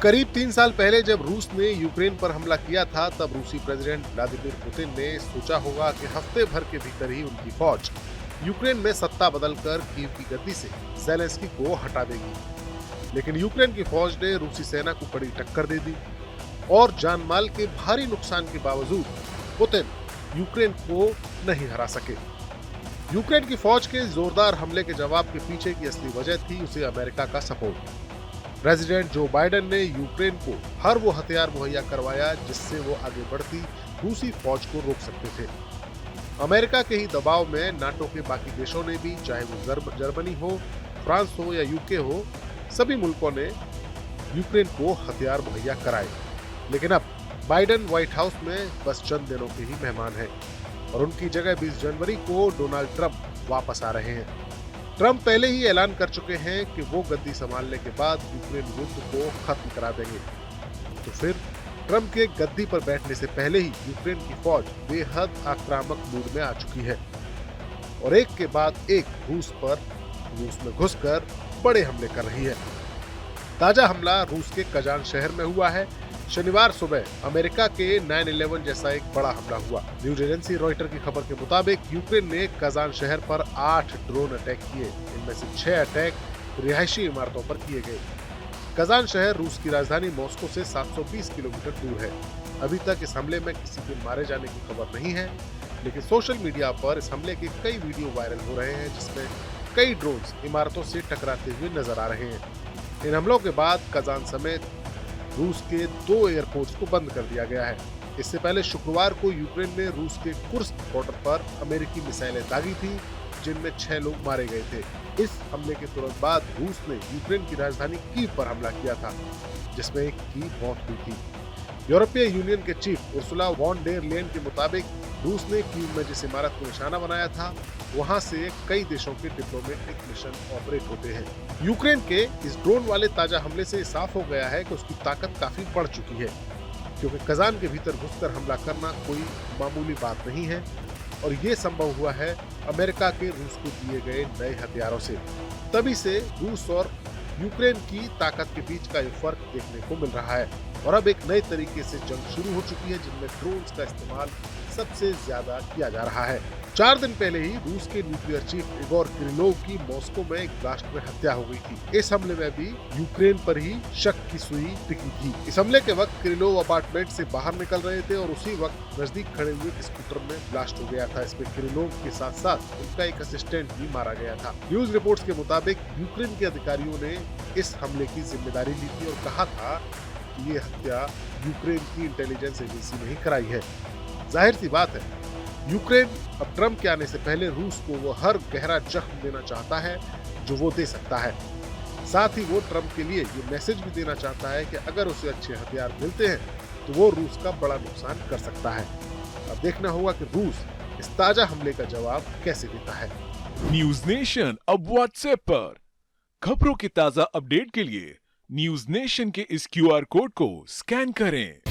करीब 3 साल पहले जब रूस ने यूक्रेन पर हमला किया था, तब रूसी प्रेसिडेंट व्लादिमीर पुतिन ने सोचा होगा कि हफ्ते भर के भीतर ही उनकी फौज यूक्रेन में सत्ता बदलकर कीव की गद्दी से ज़ेलेंस्की को हटा देगी। लेकिन यूक्रेन की फौज ने रूसी सेना को कड़ी टक्कर दे दी और जानमाल के भारी नुकसान के बावजूद पुतिन यूक्रेन को नहीं हरा सके। यूक्रेन की फौज के जोरदार हमले के जवाब के पीछे की असली वजह थी उसे अमेरिका का सपोर्ट। प्रेसिडेंट जो बाइडेन ने यूक्रेन को हर वो हथियार मुहैया करवाया जिससे वो आगे बढ़ती रूसी फौज को रोक सकते थे। अमेरिका के ही दबाव में नाटो के बाकी देशों ने भी, चाहे वो जर्मनी हो, फ्रांस हो या यूके हो, सभी मुल्कों ने यूक्रेन को हथियार मुहैया कराए। लेकिन अब बाइडेन व्हाइट हाउस में बस चंद दिनों के ही मेहमान हैं और उनकी जगह 20 जनवरी को डोनाल्ड ट्रंप वापस आ रहे हैं। ट्रंप पहले ही ऐलान कर चुके हैं कि वो गद्दी संभालने के बाद यूक्रेन युद्ध को खत्म करा देंगे। तो फिर ट्रंप के गद्दी पर बैठने से पहले ही यूक्रेन की फौज बेहद आक्रामक मूड में आ चुकी है और एक के बाद एक रूस में घुसकर बड़े हमले कर रही है। ताजा हमला रूस के कजान शहर में हुआ है। शनिवार सुबह अमेरिका के 9/11 जैसा एक बड़ा हमला हुआ। न्यूज एजेंसी रॉयटर की खबर के मुताबिक यूक्रेन ने कजान शहर पर 8 ड्रोन अटैक किए। इनमें से 6 अटैक रिहायशी इमारतों पर किए गए। कजान शहर रूस की राजधानी मॉस्को से 720 किलोमीटर दूर है। अभी तक इस हमले में किसी के मारे जाने की खबर नहीं है, लेकिन सोशल मीडिया पर इस हमले के कई वीडियो वायरल हो रहे हैं जिसमें कई ड्रोन्स इमारतों से टकराते हुए नजर आ रहे हैं। इन हमलों के बाद कजान समेत रूस के 2 एयरपोर्ट्स को बंद कर दिया गया है। इससे पहले शुक्रवार को यूक्रेन ने रूस के कुर्स्क बॉर्डर पर अमेरिकी मिसाइलें दागी थी जिनमें 6 लोग मारे गए थे। इस हमले के तुरंत बाद रूस ने यूक्रेन की राजधानी कीव पर हमला किया था जिसमें एक की मौत हुई थी। यूरोपीय यूनियन के chief Ursula von der Leyen के मुताबिक रूस ने कीव में जिस इमारत को निशाना बनाया था वहां से कई देशों के डिप्लोमेटिक मिशन ऑपरेट होते हैं। यूक्रेन के इस ड्रोन वाले ताजा हमले से साफ हो गया है कि उसकी ताकत काफी बढ़ चुकी है, क्योंकि कजान के भीतर घुसकर हमला करना कोई मामूली बात नहीं है और ये संभव हुआ है अमेरिका के रूस को दिए गए नए हथियारों से। तभी से रूस और यूक्रेन की ताकत के बीच का ये फर्क देखने को मिल रहा है और अब एक नए तरीके से जंग शुरू हो चुकी है जिनमें ड्रोन्स का इस्तेमाल सबसे ज्यादा किया जा रहा है। 4 दिन पहले ही रूस के न्यूक्लियर चीफ इगोर किरिलोव की मॉस्को में एक ब्लास्ट में हत्या हो गई थी। इस हमले में भी यूक्रेन पर ही शक की सुई टिकी थी। इस हमले के वक्त किरिलोव अपार्टमेंट से बाहर निकल रहे थे और उसी वक्त नजदीक खड़े हुए एक स्कूटर में ब्लास्ट हो गया था। इसमें किरिलोव के साथ साथ उनका एक असिस्टेंट भी मारा गया था। न्यूज रिपोर्ट्स के मुताबिक यूक्रेन के अधिकारियों ने इस हमले की जिम्मेदारी ली थी और कहा था कि ये हत्या यूक्रेन की इंटेलिजेंस एजेंसी ने ही कराई है। जाहिर सी बात है, यूक्रेन अब ट्रंप के आने से पहले रूस को वो हर गहरा जख्म देना चाहता है जो वो दे सकता है। साथ ही वो ट्रंप के लिए ये मैसेज भी देना चाहता है कि अगर उसे अच्छे हथियार मिलते हैं तो वो रूस का बड़ा नुकसान कर सकता है। अब देखना होगा कि रूस इस ताजा हमले का जवाब कैसे देता है। न्यूज नेशन अब व्हाट्सएप पर खबरों के ताजा अपडेट के लिए न्यूज नेशन के इस QR कोड को स्कैन करें।